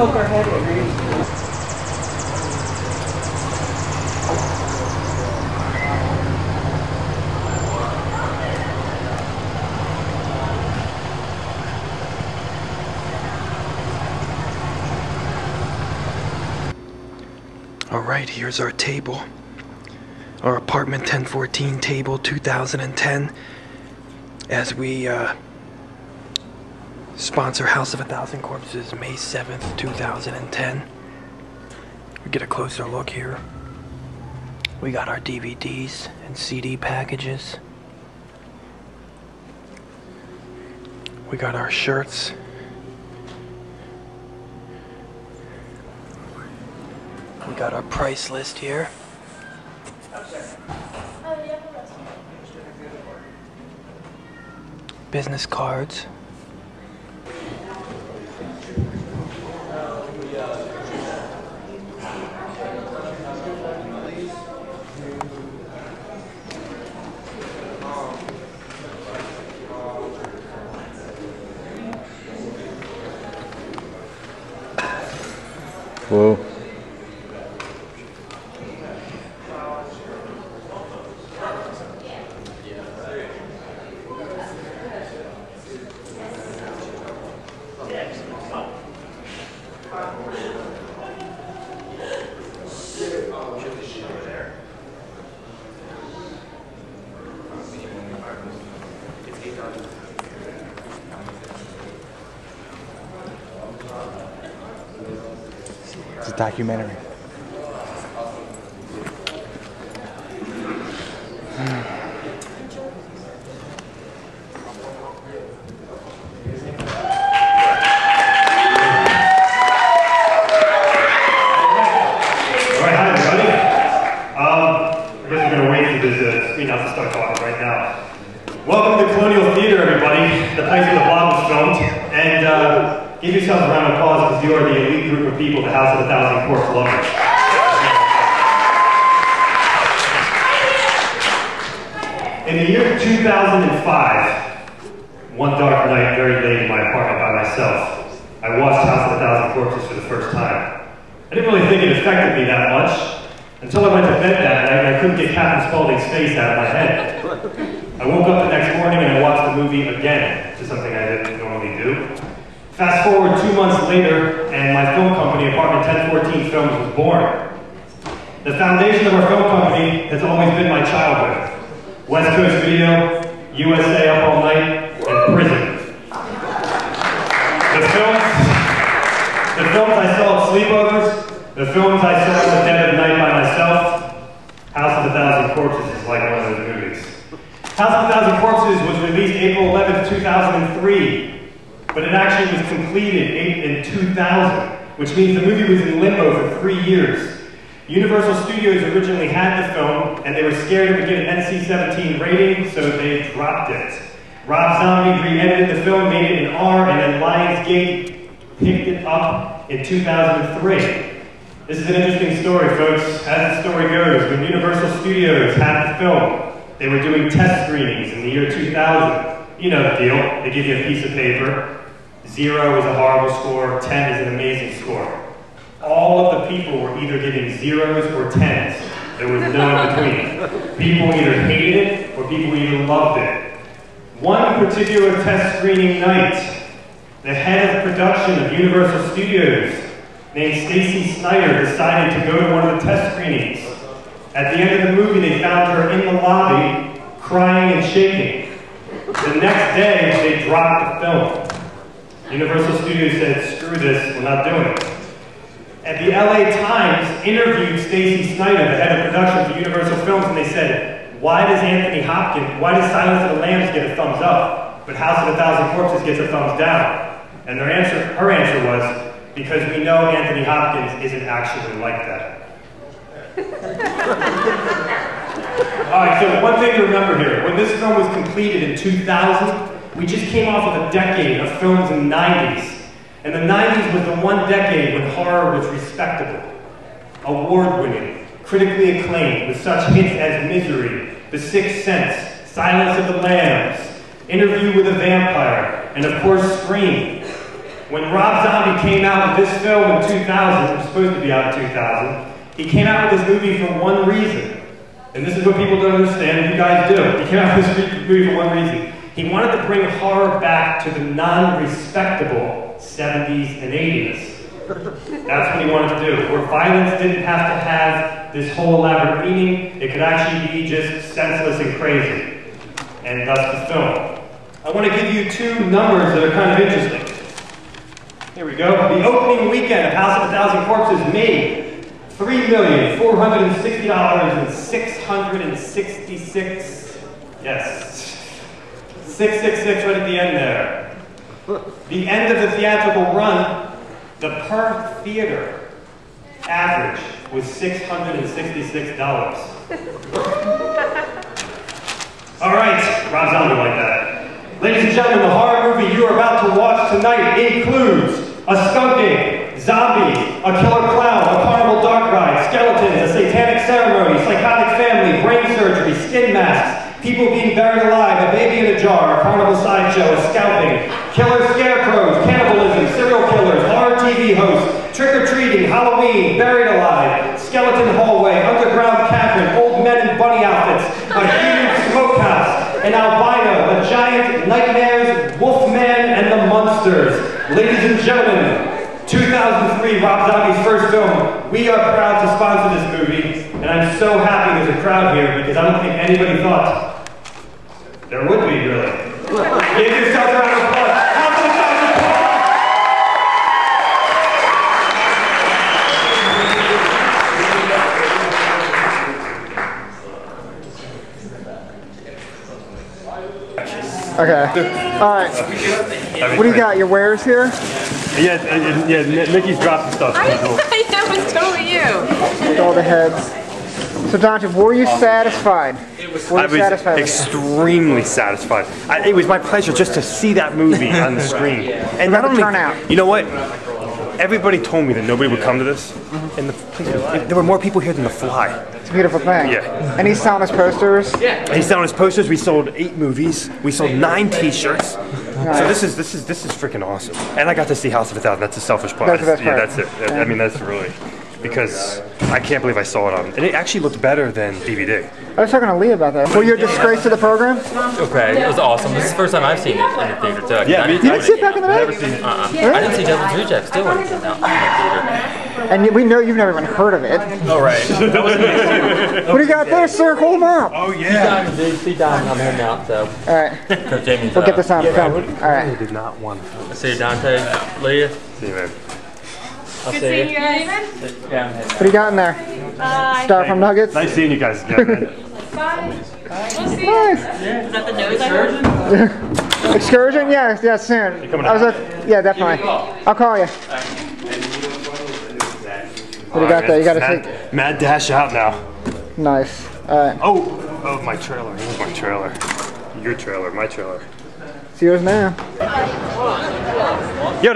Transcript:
poke our head in. Alright, here's our table. Our apartment 1014 table 2010. As we sponsor House of a Thousand Corpses May 7th, 2010. We get a closer look here. We got our DVDs and CD packages. We got our shirts. We got our price list here. Business cards. Whoa. It's a documentary. Welcome to Colonial Theater, everybody, the place where the blob was filmed, and give yourselves a round of applause because you are the elite group of people, the House of a Thousand Corpse lovers. In the year 2005, one dark night, very late in my apartment by myself, I watched House of a Thousand Corpses for the first time. I didn't really think it affected me that much until I went to bed that night and I couldn't get Captain Spaulding's face out of my head. I woke up the next morning and I watched the movie again, which is something I didn't normally do. Fast forward 2 months later, and my film company, Apartment 1014 Films, was born. The foundation of our film company has always been my childhood. West Coast Video, USA Up All Night, and Prison. The films I saw at sleepovers, the films I saw in the dead of night by myself, House of a Thousand Corpses is like one of those movies. House of a Thousand Corpses was released April 11th, 2003, but it actually was completed in 2000, which means the movie was in limbo for 3 years. Universal Studios originally had the film, and they were scared it would get an NC-17 rating, so they dropped it. Rob Zombie re-edited the film, made it an R, and then Lionsgate picked it up in 2003. This is an interesting story, folks. As the story goes, when Universal Studios had the film, they were doing test screenings in the year 2000. You know the deal. They give you a piece of paper. 0 is a horrible score, 10 is an amazing score. All of the people were either giving 0s or 10s. There was no in between. People either hated it or people either loved it. One particular test screening night, the head of production of Universal Studios, named Stacy Snyder, decided to go to one of the test screenings. At the end of the movie, they found her in the lobby, crying and shaking. The next day, they dropped the film. Universal Studios said, screw this, we're not doing it. And the LA Times interviewed Stacy Snyder, the head of production for Universal Films, and they said, why does Silence of the Lambs get a thumbs up, but House of a Thousand Corpses gets a thumbs down? And her answer was, because we know Anthony Hopkins isn't actually like that. Alright, so one thing to remember here. When this film was completed in 2000, we just came off of a decade of films in the 90s. And the 90s was the one decade when horror was respectable, award-winning, critically acclaimed, with such hits as Misery, The Sixth Sense, Silence of the Lambs, Interview with a Vampire, and of course Scream. When Rob Zombie came out with this film in 2000, it was supposed to be out in 2000, he came out with this movie for one reason. And this is what people don't understand, you guys do. He came out with this movie for one reason. He wanted to bring horror back to the non-respectable 70s and 80s. That's what he wanted to do, where violence didn't have to have this whole elaborate meaning. It could actually be just senseless and crazy. And thus the film. I want to give you two numbers that are kind of interesting. Here we go. The opening weekend of House of a Thousand Corpses made $3,460,666. Yes. 666 right at the end there. The end of the theatrical run, the per theater average was $666. All right, Rob Zombie like that. Ladies and gentlemen, the horror movie you are about to watch tonight includes a skunking, zombies, a killer clown, a carnival dark ride, skeletons, a satanic ceremony, psychotic family, brain surgery, skin masks, people being buried alive, a baby in a jar, a carnival sideshow, a scalping, killer scarecrows, cannibalism, serial killers, horror TV hosts, trick-or-treating, Halloween, buried alive, skeleton hallway, underground cavern, old men in bunny outfits, a human smokehouse, an albino, a giant, nightmares, Wolfman, and the Munsters. Ladies and gentlemen, 2003, Rob Zombie's first film. We are proud to sponsor this movie, and I'm so happy there's a crowd here because I don't think anybody thought there would be, really. Give yourself a round of applause. House of a Thousand Okay. All right. What do you got? Your wares here? Yeah, Mickey's dropped some stuff. I was totally you. With all the heads. So Dante, were you satisfied? I was extremely satisfied. It was my pleasure just to see that movie on the screen. And not only, you know what? Everybody told me that nobody would come to this, and there were more people here than The Fly. It's a beautiful thing. Yeah. And he's selling his posters. Yeah. He's selling his posters. We sold 8 movies. We sold 9 T-shirts. Nice. So this is freaking awesome. And I got to see House of a Thousand. That's the selfish part. That's the best part. Yeah, that's it. I mean, that's really, because I can't believe I saw it on, and it actually looked better than DVD. I was talking to Lee about that. Were you a disgrace to the program? Okay, it was awesome. This is the first time I've seen it in the theater too. Yeah, you didn't see it back in the day? Never seen it. I didn't see Devil's Rejects too when it came out in the theater. And we know you've never even heard of it. Oh right. That was What do you got there, sir? Hold them up. Oh yeah. See Diamond, I'm here now, so. All right. Coach Jamie's, We'll get this on film. All right. I did not want to. See you, Dante, Leah. See you, man. I'll Good see seeing you. you guys. Yeah. What do you got in there? Bye. Styrofoam nuggets? Nice seeing you guys again, man. Bye. We'll see you. Nice. Is that the nose I heard? Excursion? Yeah, soon. coming I was out? yeah, definitely. I'll call you. What do you got there? You got to take. Mad dash out now. Nice. All right. Oh, my trailer. Here's my trailer. Your trailer, my trailer. It's yours now. Yo,